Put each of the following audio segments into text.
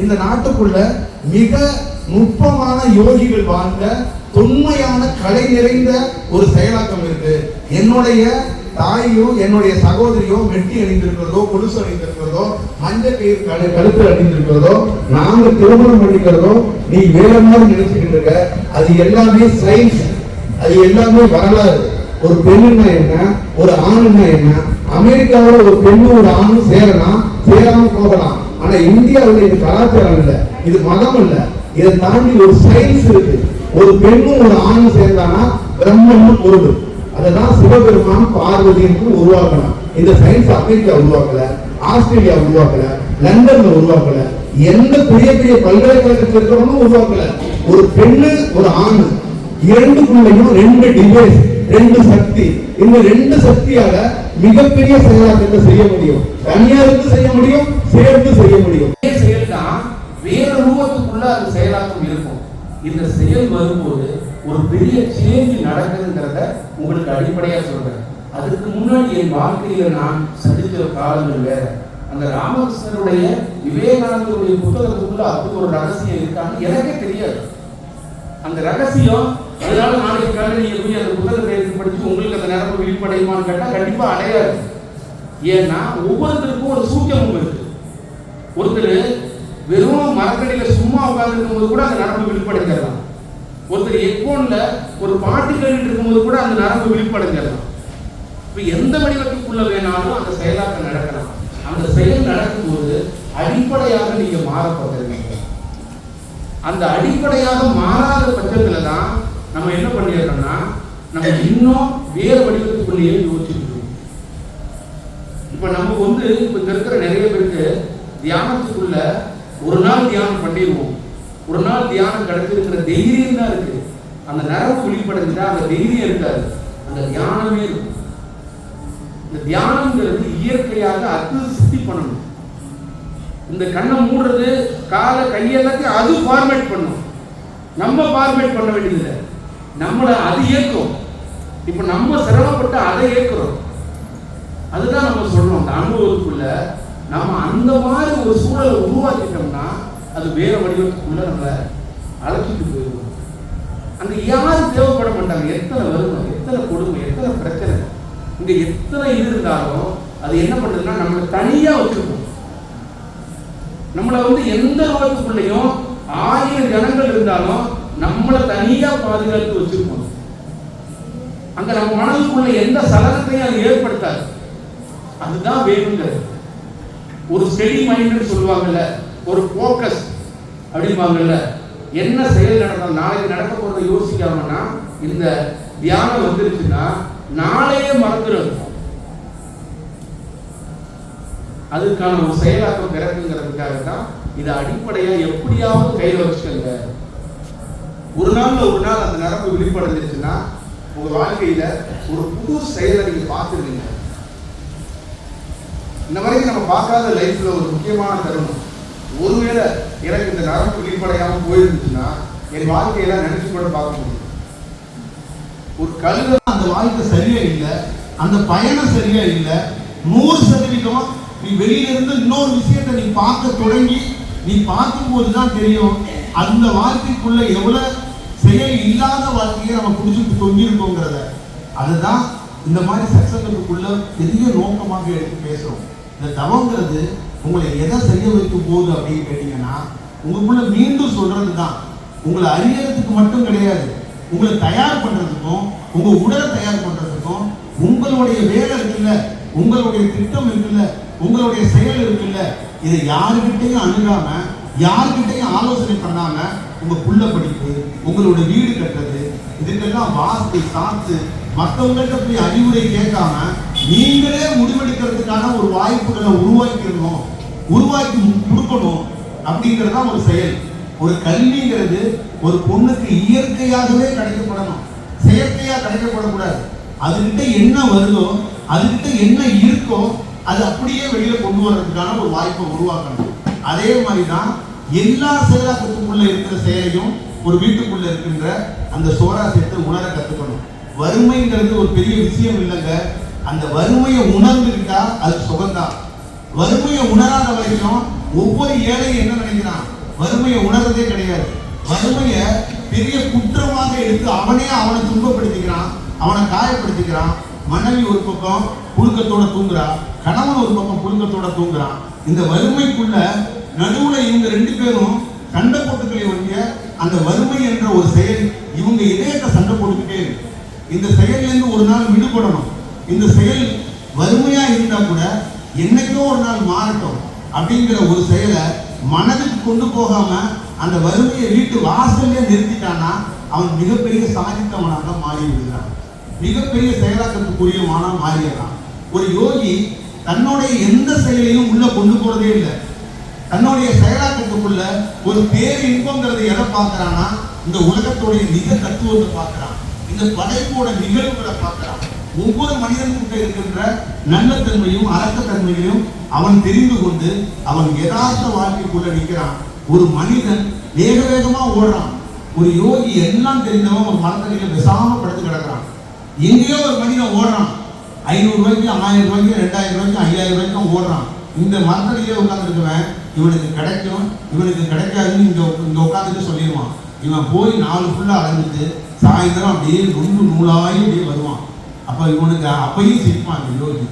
இந்த நாட்டுக்குள்ள மிக நுட்பமான யோகிகள் வாழ்ந்த தொன்மையான கலை நிறைந்த ஒரு செயலாக்கம் இருக்கு. என்னுடைய தாயோ என்னுடைய சகோதரியோ வெட்டி அணிந்திருக்கிறதோ, கொலுசு அணிந்திருக்கிறதோ, மஞ்சள் கயிறு கழுத்து அணிந்திருக்கிறதோ, நாங்க திருமணம் பண்ணிக்கிறதோ நீ வேற மாதிரி நினைச்சுக்கிட்டு இருக்க. அது எல்லாமே சயின்ஸ், அது எல்லாமே வரலாறு. ஒரு பெண்ணுன்னா என்ன, ஒரு ஆணுன்னா என்ன? அமெரிக்காவில் ஒரு பெண்ணும் ஒரு ஆணும் சேரலாம், சேராம போகலாம். ஆனா இந்தியாவில் இது கலாச்சாரம் இல்லை, இது மதம் இல்லை. இதை தாண்டி ஒரு சயின்ஸ் இருக்கு. ஒரு பெண்ணும் ஒரு ஆணும் சேர்ந்தானா பிரம்மன்னு பொருள். அதான் சிவபெருமான் பார்வதிக்கு உருவாக்கலாம். இந்த சயின்ஸ் அமெரிக்கா உருவாக்கல, ஆஸ்திரேலியா உருவாக்கல, லண்டன்ல உருவாக்கல, எந்த பெரிய பெரிய பல்கலைக்கழகத்தில் இருக்கிறவனும் உருவாக்கல. ஒரு பெண்ணு ஒரு ஆணு இரண்டுக்குள்ளையும் ரெண்டு டிவைஸ், ரெண்டு சக்தி. இந்த ரெண்டு சக்தியால மிகப்பெரிய செயலாக்கத்தை செய்ய முடியும். தனியாருக்கு செய்ய முடியும், சேர்ந்து செய்ய முடியும். செயல் தான் வேற ரூபத்துக்குள்ள அந்த செயலாக்கம் இருக்கும். இந்த செயல் வரும்போது ஒரு பெரிய சேஞ்ச் நடக்குதுங்கிறத உங்களுக்கு அடிப்படையா சொல்றேன். அதுக்கு முன்னாடி என் வாழ்க்கையில நான் சந்தித்த காலங்கள் வேற. அந்த ராமகிருஷ்ணருடைய விவேகானந்தருடைய புத்தகத்துக்குள்ள அப்படி ஒரு ரகசியம் இருக்கான்னு எனக்கே தெரியாது. அந்த ரகசியம், அதனால நாளைக்கு காலையில் நீங்க போய் அந்த புத்தகத்தை எடுத்து படிச்சு உங்களுக்கு அந்த நிரம்ப வெளிப்படையுமான்னு கேட்டா கண்டிப்பா அடையாது. ஏன்னா ஒவ்வொருத்தருக்கும் ஒரு சூக்கியமும் இருக்கு. ஒருத்தர் வெறும் மரக்கடியில சும்மா உட்கார்ந்து இருக்கும்போது கூட அந்த நரம்பு வெளிப்படுத்தலாம். ஒருத்தர் ஹெட்போன்ல ஒரு பாட்டு கேட்டுட்டு இருக்கும்போது கூட அந்த நரம்பு வெளிப்படுத்தலாம். இப்ப எந்த வடிவத்துக்குள்ள வேணாலும் அந்த செயலாக்கம் நடக்கலாம். அந்த செயல் நடக்கும்போது அடிப்படையாக நீங்க மாறப்படுறீங்க. அந்த அடிப்படையாக மாறாத பட்சத்துல தான் நம்ம என்ன பண்ணிடுறோம்னா நம்ம இன்னும் வேறு வடிவத்துக்குள்ளேயே யோசிச்சுட்டு இருக்கோம். இப்ப நமக்கு இப்ப இருக்கிற நிறைய பேருக்கு தியானத்துக்குள்ள ஒரு நாள் தியானம் பண்ணிடுவோம், ஒரு நாள் தியானம் கிடைச்சிருக்கிற தைரியம் தான் இருக்கு. அந்த நரம்பு வெளிப்படுத்திட்டா அந்த தைரியம் இருக்காது, அந்த தியானமே இருக்கும். இந்த தியானம்ங்கிறது இயற்கையாக அர்த்தசித்தி பண்ணணும். இந்த கண்ணை மூடுறது, காலை கையெல்லாத்தையும் அது ஃபார்மேட் பண்ணும். நம்ம ஃபார்மேட் பண்ண வேண்டியதில்லை, நம்மளை அது இயக்கும். இப்ப நம்ம சிரமப்பட்டு அதை இயக்குறோம். அதுதான் நம்ம சொல்றோம். அந்த அனுபவத்துக்குள்ள நம்ம அந்த மாதிரி ஒரு சூழலை உருவாக்கிட்டோம்னா அது வேற வடிவத்துக்குள்ள நம்ம அழைச்சிட்டு போயிடுவோம். அங்க யாரும் தேவைப்பட மாட்டாங்க. எத்தனை வருமானம், எத்தனை கொடுமை, எத்தனை பிரச்சனை, இங்க எத்தனை இது இருந்தாலும் அது என்ன பண்றதுன்னா நம்மளை தனியா வச்சிருக்கோம். நம்மளை எந்த ரூபத்துக்குள்ளேயும் 1000 ஜனங்கள் இருந்தாலும் நம்மளை தனியா பாதுகாத்து வச்சிருக்கோம். அங்க நம்ம மனதுக்குள்ள எந்த சலனத்தையும் அது ஏற்படுத்தாது. அதுதான் வேணுங்கிறது. ஒரு ஸ்டெடி மைண்ட் சொல்லுவாங்கல்ல, ஒரு போக்கஸ் அப்படிம்பாங்கல்ல. என்ன செயல் நடந்தாலும் நாளைக்கு நடக்க போறதை யோசிக்காமன்னா இந்த தியானம் வந்துருச்சுன்னா நாளையே மறந்துடும். அதுக்கான ஒரு செயலாக்கம் பிறகுங்கிறதுக்காக தான் இதை அடிப்படையா எப்படியாவது கையில் வச்சுக்கங்க. ஒரு நாள் அந்த நரம்பு வெளிப்படைஞ்சிருச்சுன்னா உங்க வாழ்க்கையில ஒரு புது செயலை நீங்க பார்த்துருவீங்க. இந்த மாதிரி நம்ம பார்க்காத லைஃப்ல ஒரு முக்கியமான தருணம். ஒருவேளை எனக்கு இந்த நரம்பு வெளிப்படையாம போயிருந்துச்சுன்னா என் வாழ்க்கையில நினைச்சு கூட பார்க்க முடியும். ஒரு கழுத அந்த வாழ்க்கை சரியா இல்லை, அந்த பயணம் சரியா இல்லை. 100% நீ வெளியில இருந்து இன்னொரு விஷயத்தை நீ பார்க்க தொடங்கி நீ பார்க்கும் போதுதான் தெரியும் அந்த வாழ்க்கைக்குள்ள எவ்வளவு செயல் இல்லாத வாழ்க்கையை நம்ம புடிச்சுட்டு தொங்கிருக்கோங்கிறத. அதுதான் இந்த மாதிரி சத்சங்கத்துக்குள்ள பெரிய நோக்கமாக எடுத்து பேசுறோம். இந்த தவங்கிறது உங்களை எதை செய்ய வைக்கும் போது அப்படின்னு கேட்டீங்கன்னா உங்களுக்குள்ள மீண்டும் சொல்றது தான். உங்களை அறியறதுக்கு மட்டும் கிடையாது, உங்களை தயார் பண்றதுக்கும், உங்க உடலை தயார் பண்றதுக்கும், உங்களுடைய வேலை இருக்குல்ல, உங்களுடைய திட்டம் இருக்குல்ல, உங்களுடைய செயல் இருக்குல்ல, இதை யாருக்கிட்டையும் அணுகாம, யாருக்கிட்டையும் ஆலோசனை பண்ணாம உங்க புள்ள படிப்பு, உங்களுடைய வீடு கட்டுறது, இதுக்கெல்லாம் வாஸ்து சாத்து மற்றவங்கள்ட்ட போய் அறிவுரை கேட்காம நீங்களே முடிவெடுக்கிறதுக்கான ஒரு வாய்ப்புகளை உருவாக்கி கொடுக்கணும் அப்படிங்கிறது தான் ஒரு செயல். ஒரு கல்விங்கிறது ஒரு பொண்ணுக்கு இயற்கையாகவே கிடைக்கப்படணும், செயற்கையா கிடைக்கப்படக்கூடாது. அதுகிட்ட என்ன வருதோ, அதுகிட்ட என்ன இருக்கோ அது அப்படியே வெளியில கொண்டு வர்றதுக்கான ஒரு வாய்ப்பை உருவாக்கணும். அதே மாதிரிதான் எல்லா செயலாக்கத்துக்குள்ள இருக்கிற செயலையும் ஒரு வீட்டுக்குள்ள இருக்கின்ற அந்த சோராசியத்தை உணர கத்துக்கணும். வறுமைங்கிறது ஒரு பெரிய விஷயம் இல்லைங்க. அந்த வறுமையை உணர்ந்துக்கிட்டா அது சுகம்தான். வறுமையை உணராத வரைக்கும் ஒவ்வொரு ஏழையும் என்ன நினைக்கிறான், வறுமையை உணர்றதே கிடையாது. வறுமையை பெரிய குற்றமாக எடுத்து அவனை துன்பப்படுத்திக்கிறான், அவனை காயப்படுத்திக்கிறான். மனைவி ஒரு பக்கம் புழுக்கத்தோட தூங்குறா, கணவன் ஒரு பக்கம் புழுக்கத்தோட தூங்குறான். இந்த வறுமைக்குள்ள நடுவுல இவங்க 2 பேரும் சண்டை போட்டுக்களே ஒழிய அந்த வறுமை என்ற ஒரு செயல் இவங்க இதயத்தை சண்டை போட்டுக்கிட்டே இருக்கு. இந்த செயல்ல இருந்து ஒரு நாள் விடுபடணும். இந்த செயல் வறுமையா இருந்தா கூட என்னைக்கோ ஒரு நாள் மாறட்டும் அப்படிங்கிற ஒரு செயலை மனதுக்கு கொண்டு போகாம அந்த வறுமையை வீட்டு வாசல்ல நிறுத்திட்டான்னா அவன் மிகப்பெரிய சாதித்தவனாக மாறி விடுகிறான், மிகப்பெரிய செயலாக்கத்துக்குரியவனா மாறிடுறான். ஒரு யோகி தன்னுடைய எந்த செயலையும் உள்ள கொண்டு போறதே இல்லை. தன்னுடைய செயலாக்கத்துக்குள்ள ஒரு பேரின்பங்கிறத எதை பார்க்கிறான்னா இந்த உலகத்துடைய நிஜ தத்துவத்தை பார்க்கிறான், இந்த படைப்போட நிகழ்வுகளை பார்க்கிறான். ஒவ்வொரு மனிதனுக்கு இருக்கின்ற நல்ல தன்மையும் அரக்கத்தன்மையும் அவன் தெரிந்து கொண்டு அவன் யதார்த்த வாழ்க்கைக்குள்ள நிற்கிறான். ஒரு மனிதன் வேக வேகமா ஓடுறான். ஒரு யோகி எல்லாம் தெரிந்தவன் ஒரு மரத்தடியில விசாம படுத்து கிடக்கிறான். எங்கேயோ ஒரு மனிதன் ஓடுறான், 500 ரூபாய்க்கு 1000 ரூபாய்க்கு 2000 ரூபாய்க்கு 5000 ரூபாய்க்கு ஓடுறான். இந்த மரத்தடியில உட்கார்ந்து இருக்கவன் இவனுக்கு கிடைக்கும் இவனுக்கு கிடைக்காதுன்னு இங்க உட்காந்துட்டு சொல்லிடுவான். இவன் போய் 4 ஃபுல்லா அலைஞ்சிட்டு சாயந்தரம் அப்படியே நொண்டு நூலாகி அப்படியே வருவான். அப்ப இவனுக்கு அப்பையும் சிரிப்பான் இந்த யோகி.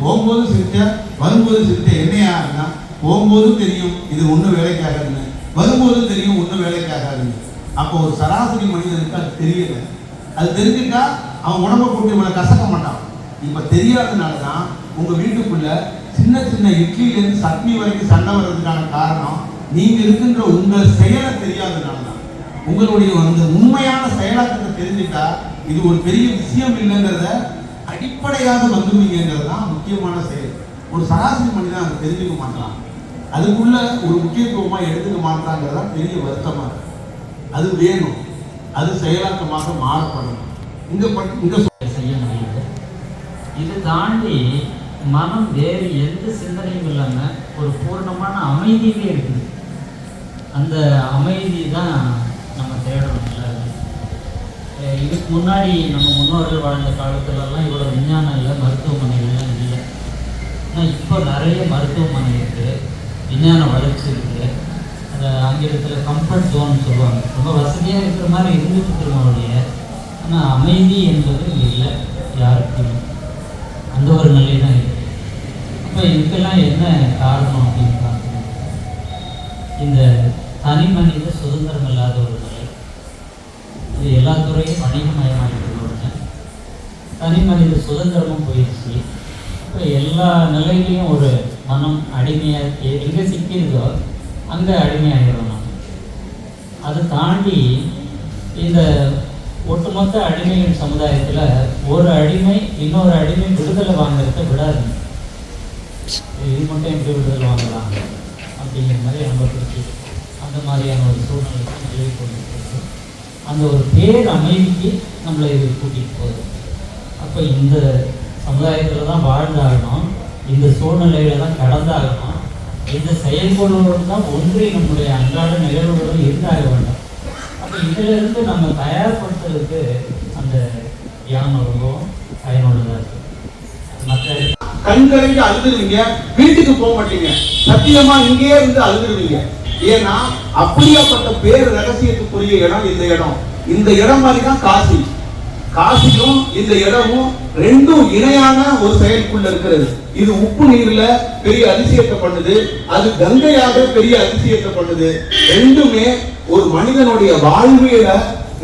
போகும்போது சிரிச்ச வரும்போது சிரிச்ச என்னையா இருந்தா, போகும்போதும் தெரியும் இது ஒன்றும் வேலைக்காகாதுன்னு, வரும்போதும் தெரியும் ஒன்றும் வேலைக்காகாதுன்னு. அப்போ ஒரு சராசரி மனிதனுக்கு அது தெரியல. அது தெரிஞ்சுட்டா அவன் உடம்பை போட்டு இவனை கசக்க மாட்டான். இப்ப தெரியாதனாலதான் உங்க வீட்டுக்குள்ள சின்ன சின்ன இட்லியிலேருந்து சட்னி வரைக்கும் சண்டை வர்றதுக்கான காரணம் நீங்க இருக்கின்ற உங்கள் செயலை தெரியாதனாலதான். உங்களுடைய அந்த உண்மையான செயலாக்கத்தை தெரிஞ்சுட்டா இது ஒரு பெரிய விஷயம் இல்லைங்கிறத அடிப்படையாக வந்துருவீங்கிறது தான் முக்கியமான செயல். ஒரு சராசரி மனிதன் அதை தெரிஞ்சுக்க மாட்டான், அதுக்குள்ள ஒரு முக்கியத்துவமா எடுத்துக்க மாட்டாங்கிறதா பெரிய வருத்தமா இருக்கு. அது வேணும், அது செயலாக்கமாக மாறப்படணும். இங்க செய்ய முடியுது. இது தாண்டி மனம் வேறு எந்த சிந்தனையும் இல்லாமல் ஒரு பூர்ணமான அமைதியிலே இருக்குது. அந்த அமைதி தான் நம்ம தேடணும். இதுக்கு முன்னாடி நம்ம முன்னோர்கள் வாழ்ந்த காலத்துலலாம் இவ்வளோ விஞ்ஞானம் இல்லை, மருத்துவமனைகள்லாம் இல்லை. ஆனால் இப்போ நிறைய மருத்துவமனை இருக்குது, விஞ்ஞான வளர்ச்சி இருக்குது. அந்த ஆங்கிலத்தில் கம்ஃபர்ட் ஜோன் சொல்லுவாங்க. ரொம்ப வசதியாக இருக்கிற மாதிரி இருந்துட்டு இருக்கிறவங்களுடைய, ஆனால் அமைதி என்பது இல்லை யாருக்கும். அந்த ஒரு நிலை தான் இருக்குது. அப்போ இதுக்கெல்லாம் என்ன காரணம் அப்படின்னு பார்த்தீங்கன்னா இந்த தனி மனித சுதந்திரம் இல்லாத ஒரு நிலை. இது எல்லா துறையும் வணிகமயமாகிட்டு தனி மனித சுதந்திரமும் போயிடுச்சு. இப்போ எல்லா நிலையிலையும் ஒரு மனம் அடிமையாக எங்கே சிக்கியிருந்தோ அங்கே அடிமையாகிறோம். நம்ம அதை தாண்டி இந்த ஒட்டுமொத்த அடிமையின் சமுதாயத்தில் ஒரு அடிமை இன்னொரு அடிமை விடுதலை வாங்கிறத விடாது. இது மட்டும் எப்படி விடுதலை வாங்கலாம் அப்படிங்கிற மாதிரி நம்ம பிடிச்சி அந்த மாதிரியான ஒரு சூழ்நிலைக்கு நிலவி கொண்டு அந்த ஒரு பேர் அமைதிக்கு நம்மளை இது கூட்டிகிட்டு போகுது. அப்போ இந்த சமுதாயத்தில் தான் வாழ்ந்தாகணும், இந்த சூழ்நிலையில தான் கடந்தாகணும், இந்த செயல்பாடுகளோடு தான் ஒன்றி நம்முடைய அன்றாட நிகழ்வுகளும் இருந்தாக வேண்டும். அப்போ இதிலிருந்து நம்ம தயார்படுத்துறதுக்கு அந்த தியானம் ரொம்பவும் பயனுள்ளதாக இருக்குது. மற்ற கண்களைக்கு அழுதுருவீங்க, வீட்டுக்கு போக மாட்டீங்க, சத்தியமா இங்கேயே இருந்து அழுதுருவீங்க. ஏன்னா அப்படியாப்பட்ட பேர் ரகசியத்துக்குரிய இடம் இந்த இடம். இந்த இடம் மாதிரி தான் காசி. காசியும் இந்த இடமும் ரெண்டும் இணையான ஒரு செயலுக்குள்ள இருக்கிறது. இது உப்பு நீர்ல பெரிய அதிசயத்தை பண்ணுது, அது கங்கையாக பெரிய அதிசயத்தை பண்ணுது. ரெண்டுமே ஒரு மனிதனுடைய வாழ்வியல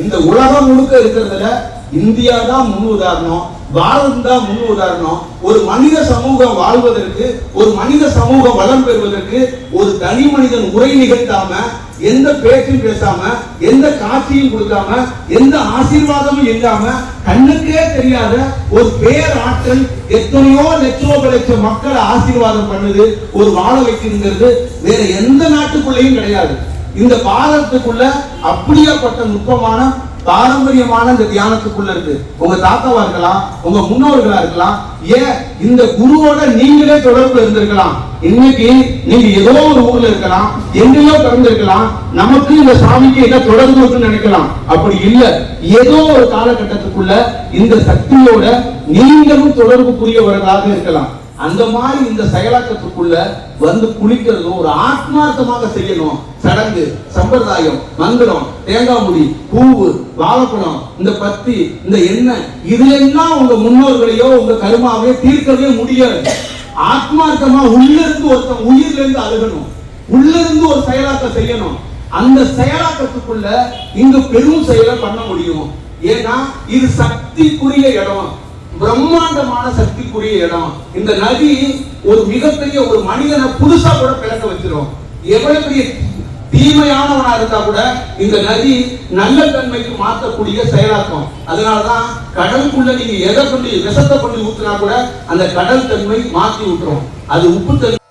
இந்த உலகம் முழுக்க இருக்கிறதுல இந்தியா தான் முன் உதாரணம், பாரதம் தான் முன் உதாரணம். ஒரு மனித சமூகம் வாழ்வதற்கு, ஒரு மனித சமூகம் வளம் பெறுவதற்கு ஒரு தனி மனிதன் உரை நிகழ்த்தாம, எந்த பேச்சும் பேசாம, எந்த காட்சியும் கொடுக்காம, எந்த ஆசீர்வாதமும் இல்லாம, கண்ணுக்கே தெரியாத ஒரு பேராற்றல் எத்தனையோ லட்சம் மக்களை ஆசீர்வாதம் பண்ணுது, ஒரு வாழ வைக்கிறது வேற எந்த நாட்டுக்குள்ளேயும் கிடையாது. இந்த பாரதத்துக்குள்ள அப்படியாப்பட்ட நுட்பமான பாரம்பரியமான இந்த தியானத்துக்குள்ள இருக்கு. உங்க தாத்தாவா இருக்கலாம், உங்க முன்னோர்களா இருக்கலாம், ஏன் இந்த குருவோட நீங்களே தொடர்புல இருந்திருக்கலாம். இன்னைக்கு நீங்க ஏதோ ஒரு ஊர்ல இருக்கலாம், எங்கேயோ பிறந்திருக்கலாம், நமக்கு இந்த சாமிக்கு என்ன தொடர்பு இருக்குன்னு நினைக்கலாம். அப்படி இல்ல, ஏதோ ஒரு காலகட்டத்துக்குள்ள இந்த சக்தியோட நீங்களும் தொடர்புக்குரியவர்களாக இருக்கலாம். அந்த மாதிரி இந்த செயலாக்கத்துக்குள்ள வந்து குளிக்கிறதும் ஒரு ஆத்மார்த்தமாக செய்யணும். சடங்கு, சம்பிரதாயம், மந்திரம், தேங்காய் முடி, பூவு, வாழைப்பழம், இந்த பத்தி, இந்த எண்ணெய், இதுலெல்லாம் உங்க முன்னோர்களையோ உங்க கருமாவையோ தீர்க்கவே முடியாது. ஆத்மார்த்தமா உள்ள இருந்து ஒருத்தன் உயிர்ல இருந்து அழுகணும், உள்ள இருந்து ஒரு செயலாக்கம் செய்யணும். அந்த செயலாக்கத்துக்குள்ள இங்க பெரும் செயலை பண்ண முடியும். ஏன்னா இது சக்திக்குரிய இடம், பிரம்மாண்டமான சக்திக்குரிய இடம். இந்த நதி ஒரு மிகப்பெரிய ஒரு மனிதனை புதுசா கூட பிளக்க வச்சிரும். எவ்வளவு பெரிய தீமையானவனா இருந்தா கூட இந்த நதி நல்ல தன்மைக்கு மாற்றக்கூடிய செயலாக்கம். அதனாலதான் கடலுக்குள்ள நீங்க எதை கொண்டு விஷத்தை கொண்டு ஊத்துனா கூட அந்த கடல் தன்மை மாற்றி விட்டுரும். அது உப்பு தன்மை